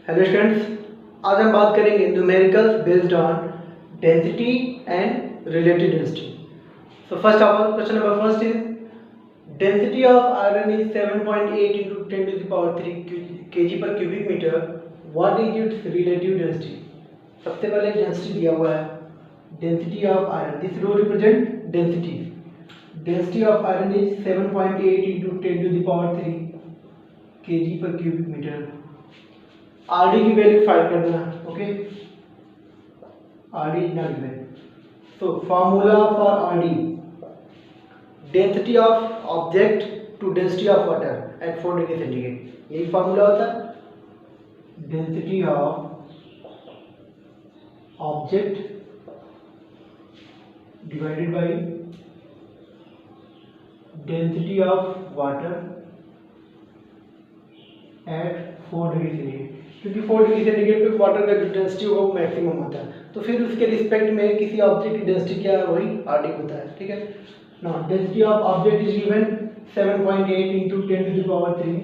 Hello students, आज हम बात करेंगे numericals based on density and relative density. So first of all question number first is density of iron is 7.8 into 10 to the power 3 kg per cubic meter. What is its relative density? सबसे पहले density दिया हुआ है, density of iron, this rho represent density. Density of iron is 7.8 into 10 to the power 3 kg per cubic meter. RD की value find करना है। Okay, RD is not given, so formula for RD, density of object to density of water at 4 degree centigrade. यही formula होता है, density of object divided by density of water at 4 degree centigrade. क्योंकि 4 degree centigrade पे water का जो density होगा वो maximum होता है, तो फिर उसके रिस्पेक्ट में किसी ऑब्जेक्ट की डेंसिटी क्या है, वही आरडी होता है। ठीक है, now density of object is given 7.8 into 10 to the power 3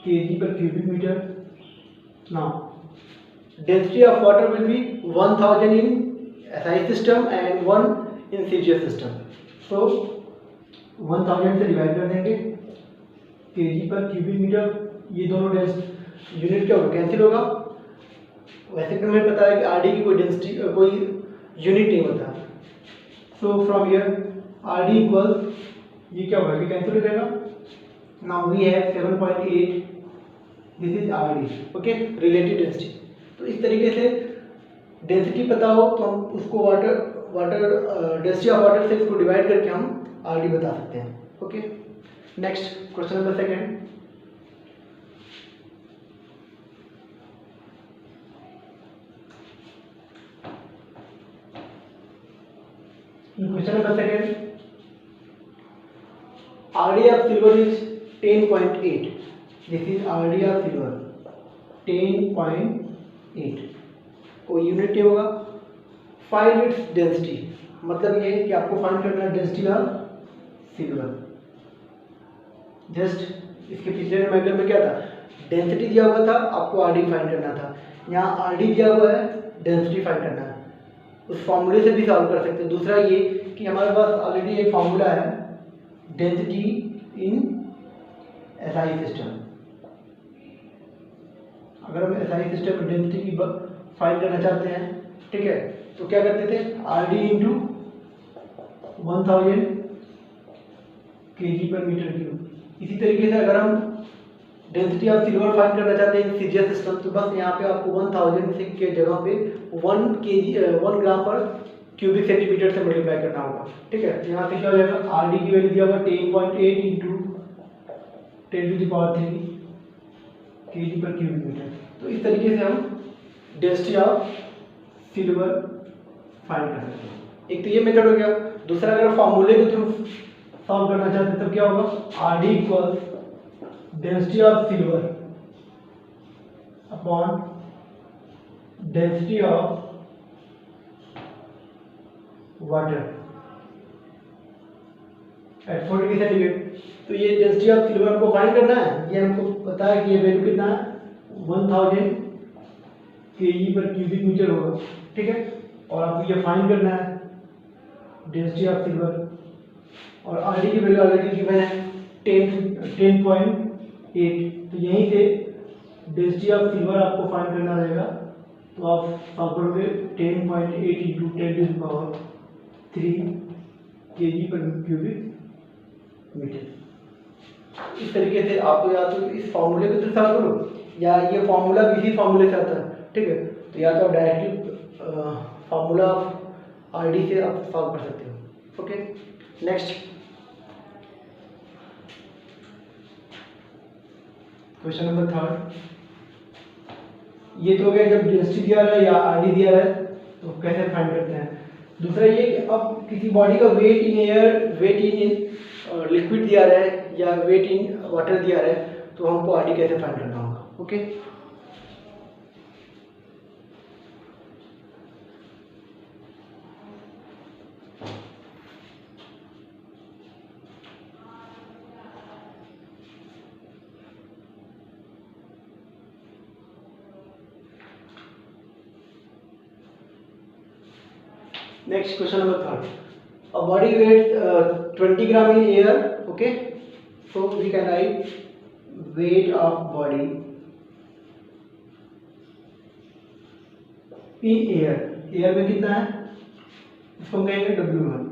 kg per cubic meter. Now density of water will be 1000 in SI system and 1 in CGS system. So 1000 से divide कर देंगे, kg per cubic meter, ये दोनों unit क्या होगा, cancel होगा। वैसे भी हमें पता है कि आरडी की कोई डेंसिटी कोई यूनिट नहीं होता। So from here RD equals, ये क्या होगा, ये कैंसिल हो जाएगा। Now we have 7.8, this is RD. Okay, relative density. तो इस तरीके से डेंसिटी पता हो तो हम उसको वाटर डेंसिटी ऑफ वाटर से इसको डिवाइड करके हम आरडी बता सकते हैं। Okay, next question number second, question number second, RD of silver is 10.8. This is RD of silver 10.8, कोई यूनिट नहीं होगा। फाइंड इट्स डेंसिटी, मतलब ये कि आपको फाइंड करना है डेंसिटी ऑफ सिल्वर। जस्ट इसके पिछले नंबर में क्या था, डेंसिटी दिया हुआ था, आपको आरडी फाइंड करना था। यहाँ आरडी दिया हुआ है, डेंसिटी फाइंड करना है। उस फॉर्मूले से भी सॉल्व कर सकते हैं। दूसरा ये कि हमारे पास ऑलरेडी एक फॉर्मूला है, डेंसिटी इन एसआई सिस्टम। अगर हम एसआई सिस्टम में डेंसिटी की फाइंड करना चाहते हैं, ठीक है, तो क्या करते थे, RD into 1000 kg per meter cube. इसी तरीके से अगर हम डेंसिटी ऑफ सिल्वर फाइंड करना चाहते हैं सीजीएस सिस्टम, तो बस यहाँ पे आपको 1000 के जगह पे 1 ग्राम पर क्यूबिक सेंटीमीटर से मल्टीप्लाई करना होगा। ठीक है, यहाँ से क्या हो जाएगा, आरडी की वैल्यू दिया होगा 10.8 into 10 to the power 3 kg per cubic meter। तो इस तरीके से हम डेंसिटी ऑफ सिल्वर फाइंड कर सकते हैं। एक तो ये मेथड हो गया। दूसरा, अगर फॉर्मूले के थ्रू सॉल्व करना चाहते हैं तब क्या होगा, RD equals density of silver upon density of water at 4 degree centigrade. तो ये डेंसिटी ऑफ सिल्वर को फाइंड करना है, ये हमको पता है कि ये वैल्यू कितना है, 1000 kg पर क्यूबिक मीटर होगा। ठीक है, और आपको ये फाइंड करना है डेंसिटी ऑफ सिल्वर, और आरडी की वैल्यू ऑलरेडी गिवन है 10.8। तो यहीं से डेंसिटी ऑफ सिल्वर आपको फाइंड करना रहेगा। तो आप सॉल्व करोगे 10.8 into 10 to the power 3 kg पर क्यूबिक मीटर। इस तरीके से आपको या तो इस फॉर्मूले को तो सॉल्व करो, या ये फॉर्मूला भी इसी फॉर्मूले से आता है। ठीक है, तो या तो डायरेक्टली फॉर्मूला ऑफ आरडी से आप सॉल्व कर सकते हो। Okay, next question number third, ये तो हो गया जब डेंसिटी दिया रहा है या आरडी दिया रहा है तो कैसे फाइंड करते हैं। दूसरा ये कि अब किसी बॉडी का weight in air, weight in liquid दिया रहा है या वेट इन वाटर दिया रहा है, तो हमको आरडी कैसे फाइंड करना होगा। Okay, next question number third, a body weighs 20 gram in air, okay, so we can write weight of body in air. Air में कितना है, इसको हम कहेंगे W1,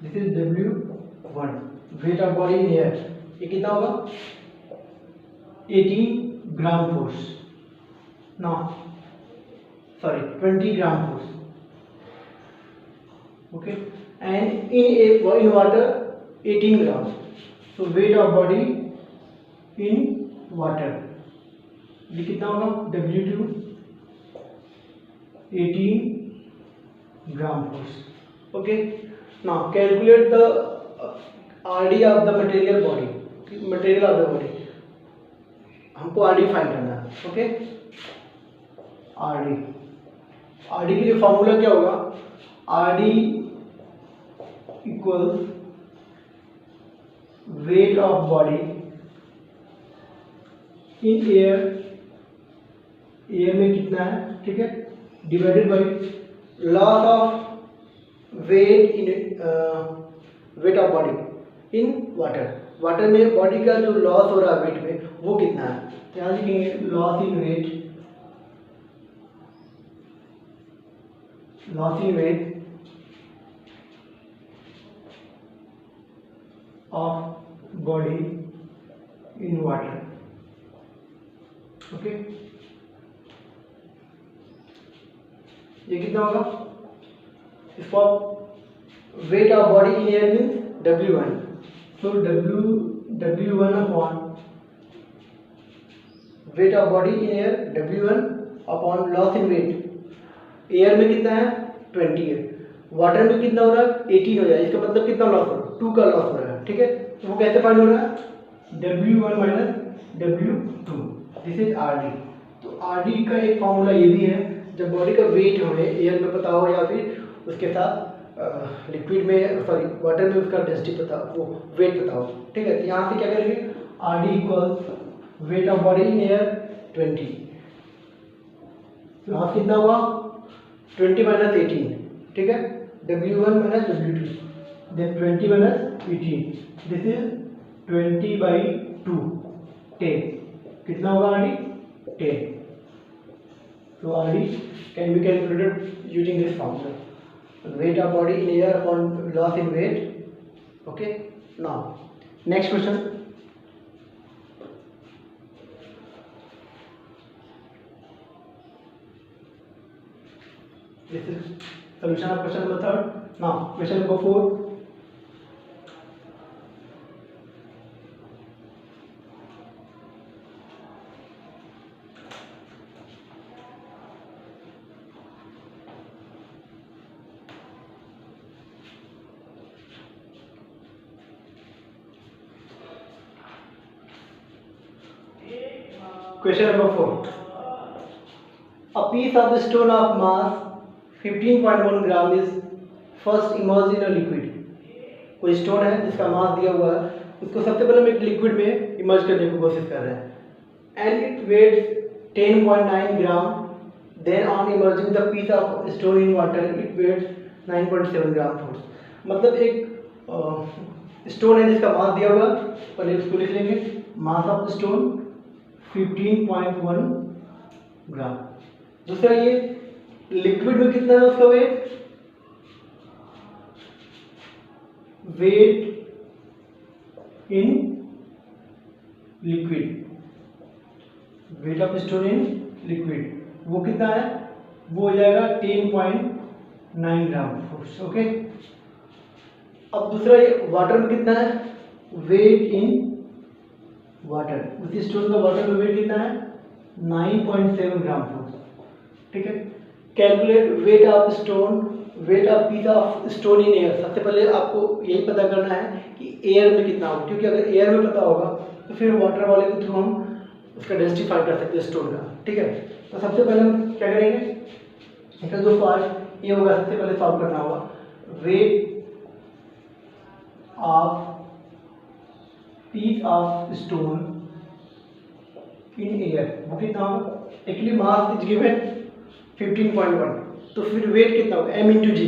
this is W1, weight of body in air, ये कितना होगा 18 gram force, no sorry 20 gram force, okay, and in water 18 gram, so weight of body in water, ये कितना होगा W2 18 gram force, okay. Now calculate the RD of the material body, material of the body, हमको RD find करना है, okay. RD के लिए formula क्या होगा, RD equals weight of body in air, air में कितना है, ठीक है, divided by loss of weight in weight of body in water, water में बॉडी का जो लॉस हो रहा है वेट में वो कितना है, तो यहाँ लिखेंगे loss in weight, loss in weight of body in water, okay. ये कितना होगा, इसको weight of body in air means W1, so W1 upon weight of body in air W1 upon loss in weight, air में कितना है 20 है, water में कितना हो रहा है 18 हो जाए, इसका मतलब कितना लॉस हो रहा है 2 का लॉस हो रहा है, ठीक है. तो वो कैसे फाइंड हो रहा है W1 minus W2, this is RD. तो RD का एक फॉर्मूला ये भी है, जब बॉडी का वेट हमें एयर में पता हो या फिर उसके साथ लिक्विड में सॉरी वाटर में उसका डेंसिटी पता हो, वो वेट पता हो, ठीक है. तो यहाँ से क्या करेंगे, RD equals weight of body in air 20, तो यहाँ कितना हुआ 20 माइनस 18, ठीक है, W1 minus W2, then 20 minus 18, this is 20/2, 10, कितना होगा RD 10. So RD can be calculated using this formula, weight of body in air upon loss in weight, okay. Now next question, this is solution of question number 3. Now question number 4, question number 4, a piece of stone of mass 15.1 gram is first immersed in a liquid. कोई stone है जिसका मास दिया हुआ है, उसको सबसे पहले हम एक लिक्विड में इमर्ज करने की कोशिश कर रहे हैं, and it weighs 10.9 gram, then on emerging the piece of stone in water it weighs 9.7 gram force. मतलब एक स्टोन है जिसका मास दिया हुआ, पहले उसको लिख लेंगे, मास ऑफ स्टोन 15.1 ग्राम. दूसरा ये लिक्विड में कितना है उसका weight, weight in liquid, weight of stone in liquid वो कितना है, वो हो जाएगा 10.9 ग्राम फोर्स, ओके. अब दूसरा ये वाटर में कितना है, वेट इन वाटर, उसी स्टोन का वाटर में वेट कितना है 9.7 ग्राम फोर्स, ठीक है. Calculate wait of stone, weight of piece of stone in air. सबसे पहले आपको यही पता करना है कि एयर में कितना होगा, क्योंकि अगर एयर में पता होगा तो फिर वाटर वाले के थ्रू हम उसका डेंसिटी फाइंड कर सकते हैं स्टोन का, ठीक है. तो सबसे पहले हम क्या करेंगे, इसका जो पार्ट ये होगा सबसे पहले सॉल्व करना होगा, weight of piece of stone in air, वो कितना होगा, एक्चुअली मास इज गिवन 15.1, तो फिर वेट कितना होगा m इंटू जी,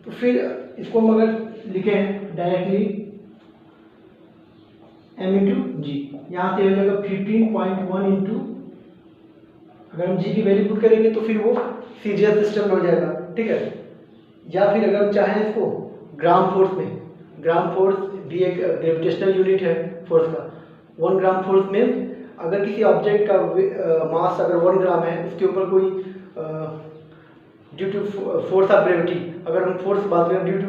तो फिर इसको हम अगर लिखें डायरेक्टली m इंटू जी, यहाँ से हो जाएगा 15.1 इंटू, अगर हम जी की वैल्यू पुट करेंगे तो फिर वो सीजीएस सिस्टम में हो जाएगा, ठीक है। या फिर अगर हम चाहें इसको ग्राम फोर्स में, ग्राम फोर्स भी एक ग्रेविटेशनल यूनिट है फोर्स का। 1 ग्राम फोर्स में अगर किसी ऑब्जेक्ट का मास अगर 1 ग्राम है, उसके ऊपर कोई due to force of gravity, अगर हम फोर्स बात करें ड्यू टू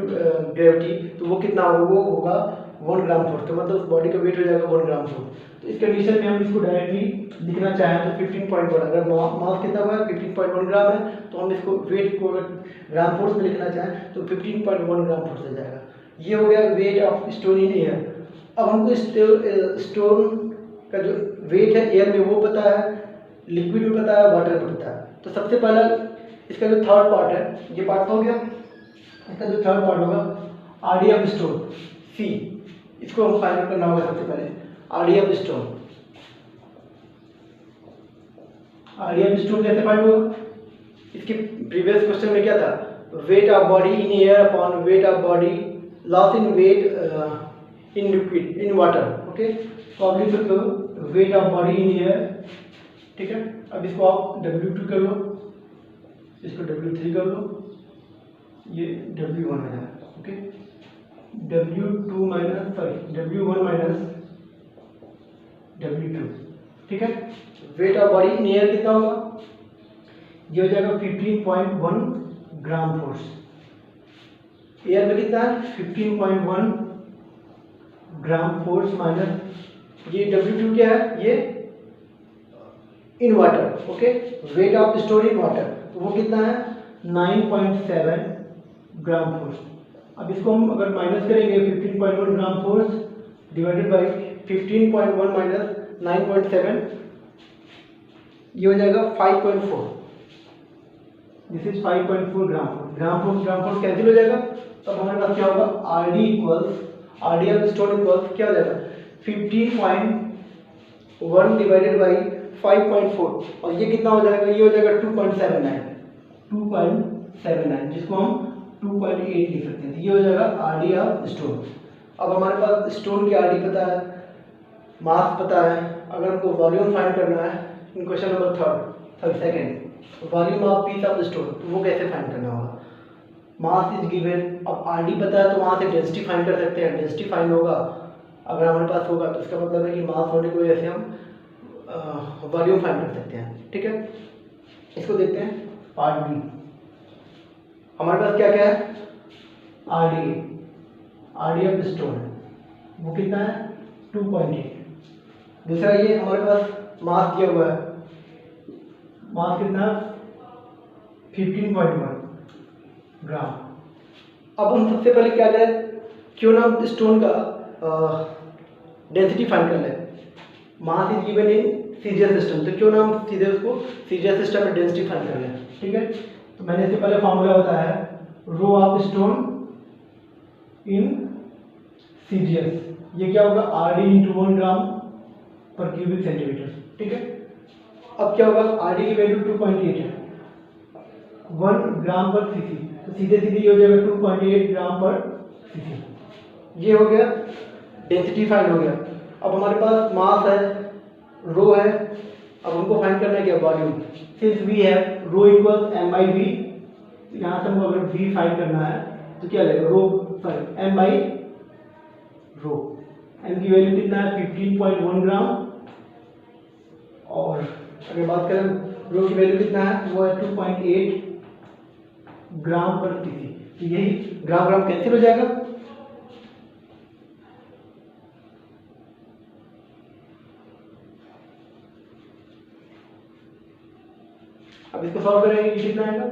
ग्रेविटी, तो वो कितना होगा, वो होगा 1 ग्राम फोर्स। तो मतलब उस बॉडी का वेट हो जाएगा 1 ग्राम फोर्स। तो इस कंडीशन में हम इसको डायरेक्टली लिखना चाहें तो 15.1, अगर मास कितना हुआ है 15.1 ग्राम है, तो हम इसको वेट को ग्राम फोर्स में लिखना चाहें तो 15.1 ग्राम फोर्स हो जाएगा। ये हो गया wait of stone in air. अब हमको स्टोन का जो वेट है एयर में वो पता है, लिक्विड में पता है, वाटर में पता है। तो सबसे पहला इसका जो थर्ड पार्ट है, ये पार्ट हो गया। इसका जो थर्ड पार्ट होगा आरडी ऑफ स्टोन सी, इसको हम फाइंड करना होगा सबसे पहले। RD of stone, RD of stone कैसे फाइंड होगा? इसके प्रीवियस क्वेश्चन में क्या था, weight of body in air upon weight of body loss in weight in liquid in water. Okay, तो आप लिख सकते हो weight of body in air, ठीक है। अब इसको आप W2 कर लो, इसको W3 कर लो, ये W1 हो जाएगा। ओके, W1 माइनस W2, ठीक है। Wait of body in air कितना होगा, ये हो जाएगा 15.1 ग्राम फोर्स। एयर में कितना है 15.1 ग्राम फोर्स माइनस ये W2 क्या है, ये इन water. Okay, wait of stone in water, तो वो कितना है 9.7 ग्राम फोर्स। अब इसको हम अगर माइनस करेंगे 15.1 gram force divided by 15.1 minus 9.7, ये हो जाएगा 5.4। This is 5.4 gram force. Gram force cancel हो जाएगा, तो हमारे पास क्या होगा RD equals, RD of stone equals क्या हो जाएगा 15.1 डिवाइडेड बाई 5.4, और ये कितना हो जाएगा, ये हो जाएगा 2.79, जिसको हम 2.8 लिख सकते हैं। ये हो जाएगा आरडी ऑफ स्टोन। अब हमारे पास स्टोन की आरडी पता है, मास पता है। अगर हमको वॉल्यूम फाइंड करना है in question number second, volume of piece of stone, तो वो कैसे फाइंड करना होगा, मास इज गिवन। अब आरडी पता है तो वहाँ से डेंसिटी फाइंड कर सकते हैं। डेंसिटी फाइंड होगा अगर हमारे पास होगा, तो इसका मतलब है कि मास होने की वजह से हम वॉल्यूम फाइंड कर सकते हैं, ठीक है। इसको देखते हैं पार्ट बी। हमारे पास क्या क्या है, आरडी ऑफ स्टोन वो कितना है 2.8। दूसरा ये हमारे पास मास दिया हुआ है, मास कितना 15.1 ग्राम। अब हम सबसे पहले क्या करें, क्यों ना हम स्टोन का डेंसिटी फाइंड कर लें। मास is given in CGS system, तो क्यों ना हम सीधे उसको सीजीएस सिस्टम में डेंसिटी फाइंड कर लें, ठीक है। तो मैंने इससे पहले फॉर्मूला बताया है rho of stone in CGS, ये क्या होगा आरडी इंटू 1 ग्राम पर क्यूबिक सेंटीमीटर, ठीक है। अब क्या होगा आरडी की वैल्यू 2.8 है 1 ग्राम पर सीसी, तो सीधे सीधे ये हो जाएगा 2.8 ग्राम पर सीसी। ये हो गया डेंसिटी फाइंड हो गया। अब हमारे पास मास है, रो है, अब हमको फाइंड करना है क्या volume. Since we have rho equals m by v, यहाँ से हमको अगर v फाइंड करना है तो क्या लगेगा रो m by रो। m की वैल्यू कितना है 15.1 ग्राम, और अगर बात करें रो की वैल्यू कितना है वो है 2.8 ग्राम पर सीसी। तो यही ग्राम कैंसिल हो जाएगा। अब इसको सॉल्व करेंगे, ये कितना आएगा,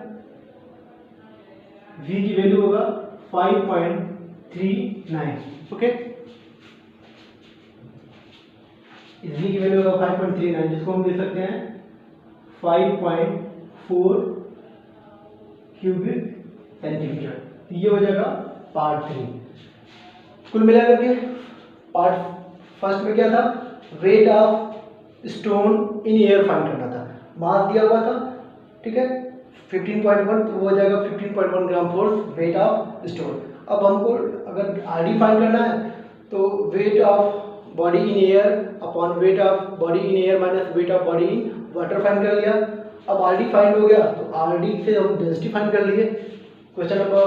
v की वैल्यू होगा 5.39। ओके, इस v की वैल्यू होगा 5.39, जिसको हम दे सकते हैं 5.4 क्यूबिक सेंटीमीटर। तो ये हो जाएगा पार्ट 3। कुल मिला करके पार्ट फर्स्ट में क्या था, weight of stone in air find करना था, मास दिया हुआ था, ठीक है, 15.1, तो वो हो जाएगा 15.1 gram force weight of stone. अब हमको अगर आरडी फाइंड करना है तो wait of body in air upon weight of body in air minus weight of body in water find कर लिया। अब आरडी फाइंड हो गया तो आरडी से हम डेंसिटी फाइंड कर लिए। क्वेश्चन नंबर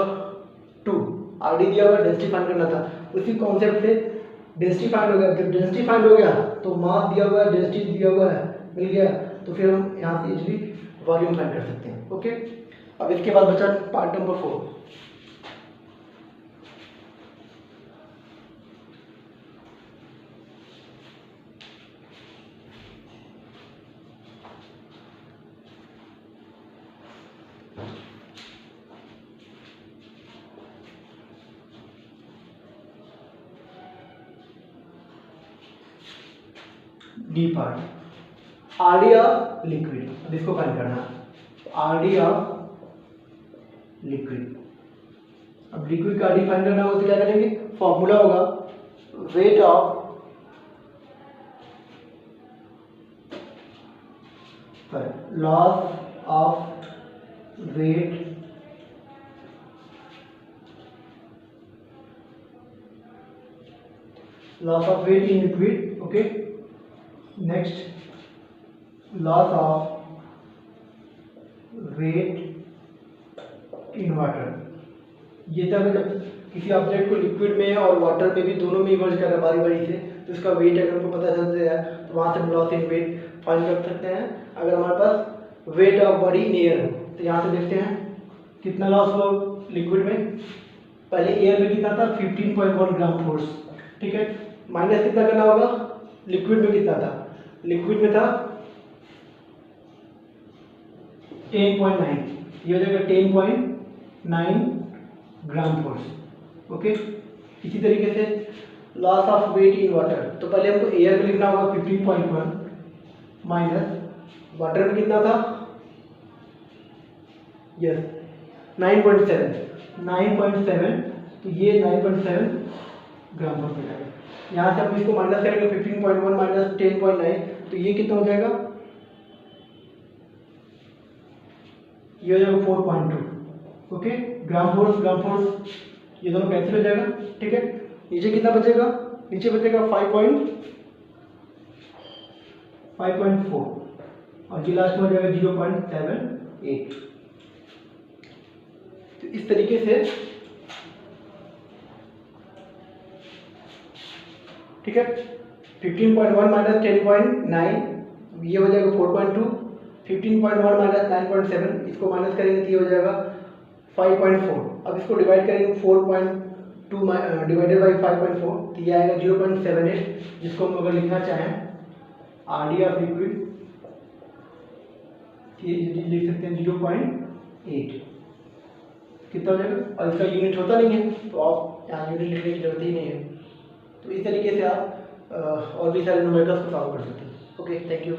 2, आरडी दिया हुआ डेंसिटी फाइंड करना था, उसी कॉन्सेप्ट से डेंसिटी फाइंड हो गया। जब डेंसिटी फाइंड हो गया तो मास दिया हुआ है, डेंसिटी दिया हुआ है, मिल गया, तो फिर हम यहाँ से इजीली वॉल्यूम फाइंड कर सकते हैं। ओके, अब इसके बाद बचा part number 4। D part, RD of liquid, अब इसको फाइंड करना है। आरडी ऑफ लिक्विड, अब लिक्विड का आरडी फाइंड करना होगा तो क्या करेंगे, फॉर्मूला होगा weight of loss of weight in liquid, okay, next loss of weight in water। ये तब जब किसी ऑब्जेक्ट को लिक्विड में और वाटर में भी दोनों में इमर्ज कर रहा है बारी बारी से, तो इसका वेट अगर हमको पता चल जाए तो वहाँ से हम लॉस इन वेट फाइंड कर सकते हैं। अगर हमारे पास weight of body in air हो तो यहाँ से देखते हैं कितना लॉस हुआ लिक्विड में। पहले एयर में कितना था, 15.1 ग्राम फोर्स, ठीक है, माइनस कितना करना होगा, लिक्विड में कितना था, लिक्विड में था 10.9, ये हो जाएगा 10.9 ग्राम फोर्स। ओके, इसी तरीके से loss of weight in water, तो पहले हमको एयर में लिखना होगा 15.1 माइनस वाटर में कितना था, यस 9.7, तो ये 9.7 ग्राम फोर्स हो जाएगा। यहाँ से हम इसको माइनस करेंगे 15.1 माइनस 10.9, तो ये कितना हो जाएगा, ये हो जाएगा 4.2। ओके, ग्राम फोर्स ये दोनों कैंसिल हो जाएगा, ठीक है। नीचे कितना बचेगा, नीचे बचेगा 5.4 और जी लास्ट में हो जाएगा 0.78। तो इस तरीके से, ठीक है, 15.1 माइनस 10.9 ये हो जाएगा 4.2, 15.1 माइनस 9.7 इसको माइनस करेंगे तो ये हो जाएगा 5.4। अब इसको डिवाइड करेंगे 4.2 डिवाइडेड बाई 5.4 तो ये आएगा 0.78, जिसको हम अगर लिखना चाहें आरडी ऑफ लिक्विड ये लिख सकते हैं 0.8, कितना हो जाएगा, और इसका यूनिट होता नहीं है तो आप यहाँ यूनिट लिखने की जरूरत ही नहीं है। तो इस तरीके से आप और भी सारे न्यूमेरिकल्स को सॉल्व कर सकते हैं। Okay, thank you.